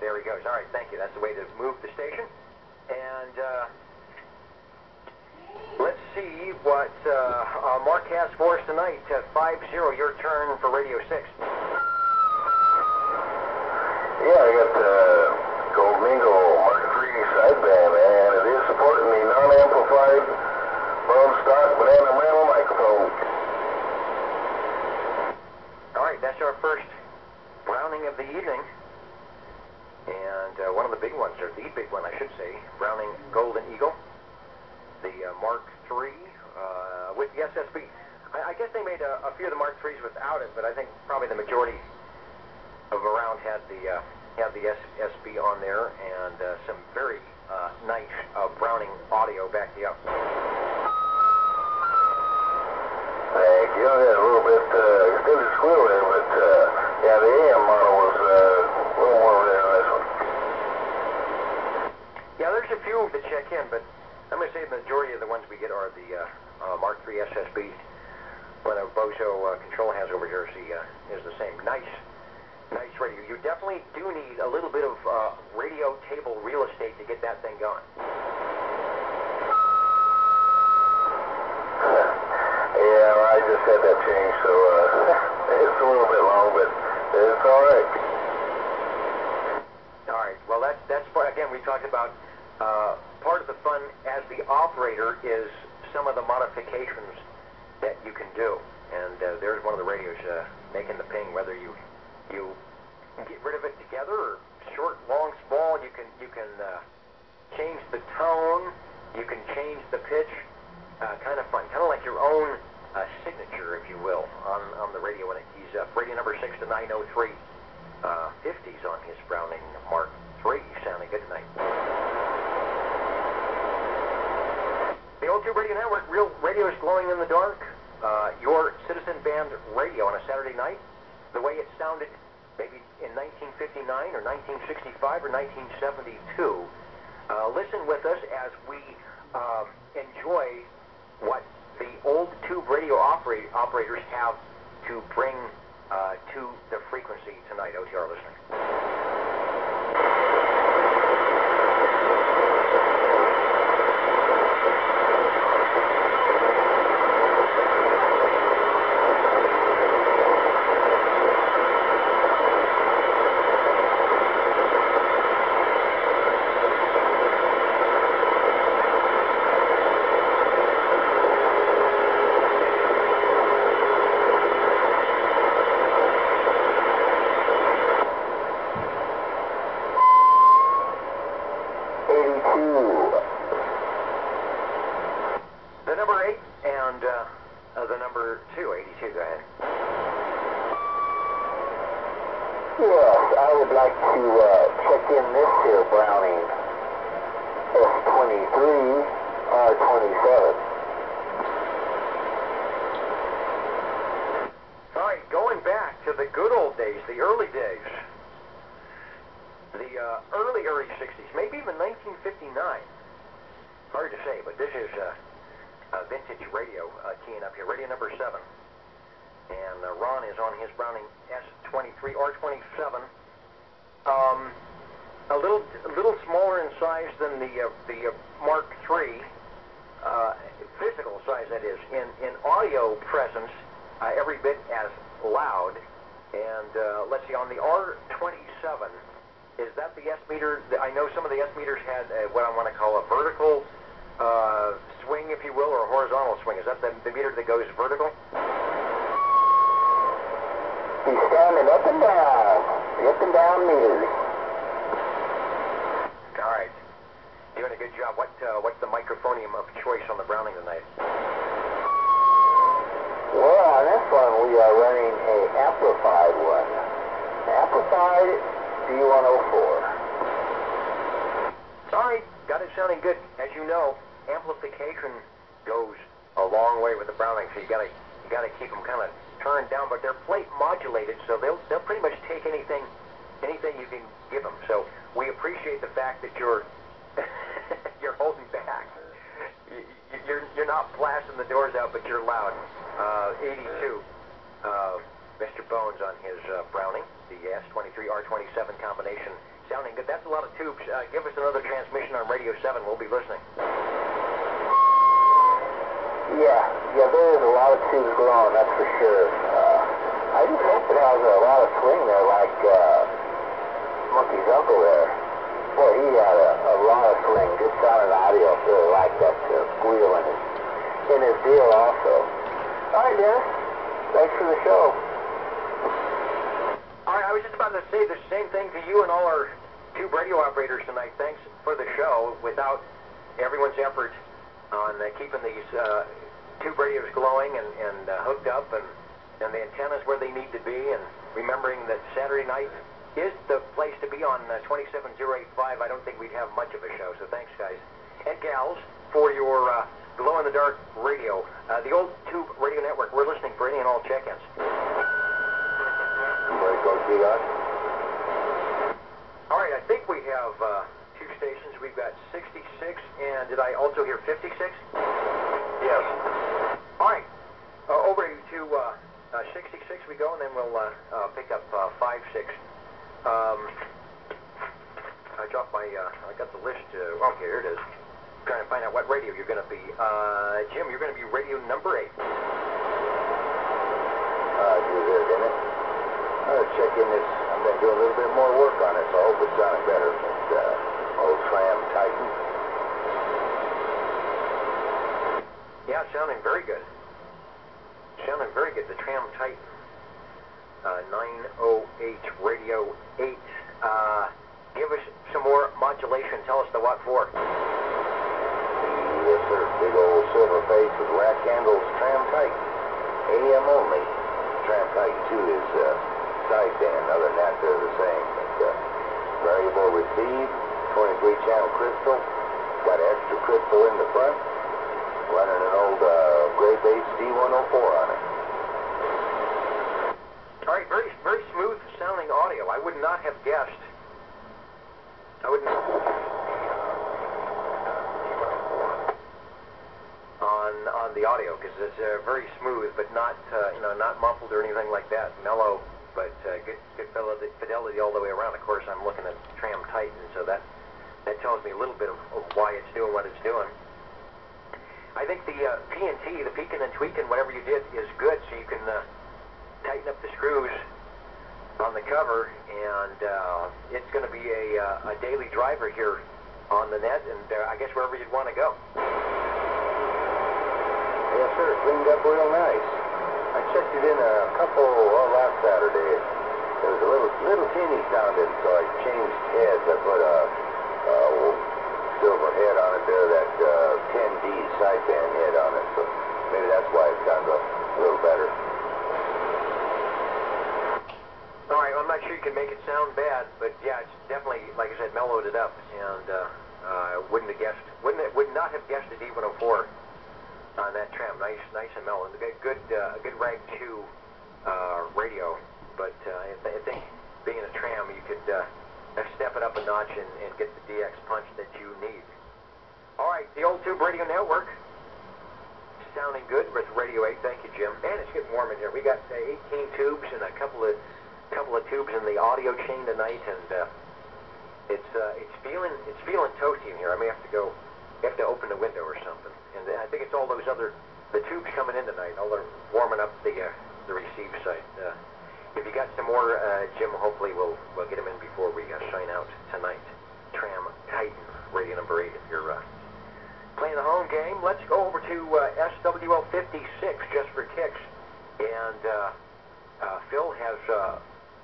There he goes. All right, thank you. That's the way to move the station. And let's see what Mark has for us tonight. 5-0, your turn for Radio 6. Yeah, I got Gold Mingo Mark III sideband, and it is supporting the non-amplified bone stock banana metal microphone. All right, that's our first Browning of the evening. And one of the big ones, or the big one, I should say, Browning Golden Eagle, the Mark III with the SSB. I guess they made a few of the Mark IIIs without it, but I think probably the majority of them around had the SSB on there, and some very nice Browning audio back you up. Thank you. I had a little bit extended squeal there, but yeah, the AM model was a little more rare than this one. Yeah, there's a few that check in, but I'm going to say the majority of the ones we get are the Mark III SSB. What a Bozo control has over here is the same. Nice radio. You definitely do need a little bit of radio table real estate to get that thing going. Yeah, I just had that changed, so it's a little bit long, but it's all right. All right. Well, that's part. Again, we talked about part of the fun as the operator is some of the modifications that you can do, and there's one of the radios making the ping. Whether you get rid of it together or short, long, small, you can change the tone, you can change the pitch. Kind of fun, kind of like your own signature, if you will, on the radio when it keys up. Radio number 6 to 903, 50s on his Browning Mark III, sounding good tonight. The O2 Radio Network, real radio is glowing in the dark. Your citizen band radio on a Saturday night, the way it sounded maybe in 1959 or 1965 or 1972. Listen with us as we enjoy what the old tube radio operators have to bring to the frequency tonight, OTR listening. The number 8 and the number 2, 82, go ahead. Yes, I would like to check in this here Browning S23 R27. All right, going back to the good old days, the early days, the early 60s, maybe even 1959. Hard to say, but this is vintage radio keying up here, radio number 7. And Ron is on his Browning S23 R27. A little smaller in size than the Mark III, physical size that is. In audio presence, every bit as loud. And let's see, on the R27, is that the S meter? I know some of the S meters had what I want to call a vertical swing, if you will, or a horizontal swing. Is that the meter that goes vertical? He's standing up and down meters. All right, doing a good job. What's the microphonium of choice on the Browning tonight? Well, on this one we are running a amplified one. Amplified D104. All right, got it sounding good. As you know, amplification goes a long way with the Browning, so you gotta keep them kind of turned down. But they're plate modulated, so they'll pretty much take anything you can give them. So we appreciate the fact that you're you're holding back. You're not blasting the doors out, but you're loud. 82. Mr. Bones on his Browning, the S23 R27 combination Sounding good. That's a lot of tubes. Give us another transmission on Radio 7. We'll be listening. Yeah, there is a lot of tubes glowing, that's for sure. I just hope it has a lot of swing there, like Monkey's uncle there. Boy, he had a lot of swing, good sounding audio. Really like that squeal in his deal also. All right, Dennis. Thanks for the show. All right, I was just about to say the same thing to you and all our tube radio operators tonight. Thanks for the show. Without everyone's effort on keeping these tube radios glowing and hooked up and the antennas where they need to be, and remembering that Saturday night is the place to be on 27085, I don't think we'd have much of a show. So thanks, guys and gals, for your glow-in-the-dark radio. The old Tube Radio Network, we're listening for any and all check-ins. All right, I think we have two stations. We've got 66, and did I also hear 56? Yes. All right, over to 66 we go, and then we'll pick up 56. I dropped my, I got the list. Okay, here it is. Trying to find out what radio you're going to be. Jim, you're going to be radio number 8. You there, didn't it? I'm going to check in this. I've been doing a little bit more work on it, so I hope it's sounding better. It's old Tram Titan. Yeah, sounding very good. Sounding very good. The Tram Titan. 908 Radio 8. Give us some more modulation. Tell us the what for. Yes, sir. Big old silver face with rack handles, Tram Titan. AM only. Tram Titan 2 is sideband. Other than that, they're the same. It's variable receive, 23-channel crystal. Got extra crystal in the front. Running an old gray base D104 on it. All right, very, very smooth sounding audio. I would not have guessed. I wouldn't on the audio, because it's very smooth, but not not muffled or anything like that. Mellow, but good fidelity all the way around. Of course, I'm looking at Tram Titan, so that tells me a little bit of why it's doing what it's doing. I think the P&T, the peeking and tweaking, whatever you did, is good, so you can tighten up the screws on the cover, and it's going to be a daily driver here on the net, and I guess wherever you'd want to go. Yes, sir. Cleaned up real nice. I checked it in a couple last Saturday. It was a little teeny sounding, so I changed heads. I put a silver head on it there, that 10D sideband head on it, so maybe that's why it sounds a little better. All right, well, I'm not sure you can make it sound bad, but yeah, it's definitely, like I said, mellowed it up, and would not have guessed a D104 on that Tram. Nice and mellow. A good Rag 2 radio, but I think being a Tram, you could step it up a notch and get the DX punch that you need. All right, the old Tube Radio Network, sounding good with Radio 8. Thank you, Jim. Man, it's getting warm in here. We got 18 tubes and a couple of tubes in the audio chain tonight, and it's feeling toasty in here. I may have to open the window or something. And I think it's all the tubes coming in tonight. All they're warming up the receive site. If you got some more, Jim, hopefully we'll get them in before we sign out tonight. Tram Titan, radio number 8. If you're playing the home game, let's go over to SWL 56 just for kicks. And Phil has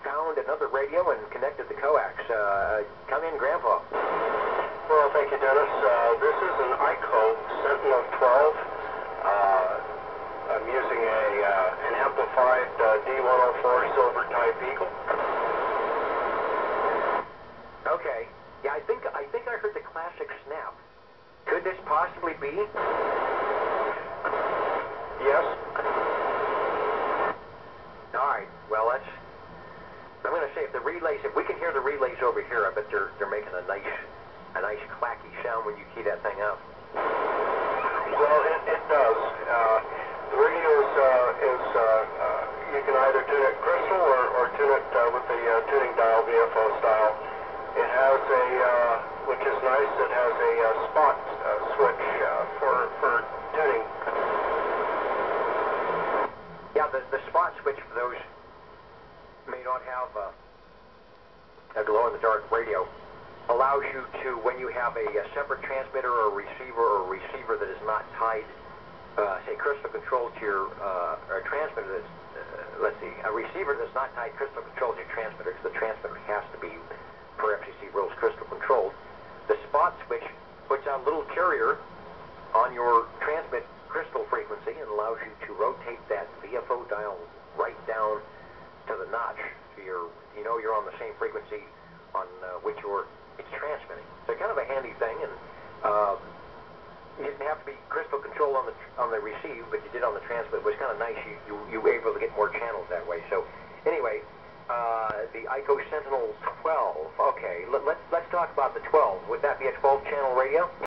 found another radio and connected the coax. Come in, Grandpa. Well, thank you, Dennis. This is an ICO Sentinel 12. I'm using an amplified D104 Silver Type Eagle. Okay. Yeah, I think I heard the classic snap. Could this possibly be? Yes. All right. Well, I'm going to say if we can hear the relays over here, I bet they're making a nice clacky sound when you key that thing up. Well, it does. The radio is you can either tune it crystal or tune it with the tuning dial, VFO style. It has a, which is nice, it has a spot switch for tuning. Yeah, the spot switch for those may not have a glow-in-the-dark radio allows you to, when you have a separate transmitter or receiver that is not tied, say, crystal control to your or a transmitter that's, let's see, a receiver that's not tied crystal control to your transmitter, because the transmitter has to be, per FCC rules, crystal controlled. The spot switch puts out a little carrier on your transmit crystal frequency and allows you to rotate that VFO dial right down to the notch. So you know you're on the same frequency on which it's transmitting. So kind of a handy thing, and you didn't have to be crystal control on the receive, but you did on the transmit. It was kind of nice. You were able to get more channels that way. So anyway, the ICO Sentinel 12. Okay, let's talk about the 12. Would that be a 12-channel radio?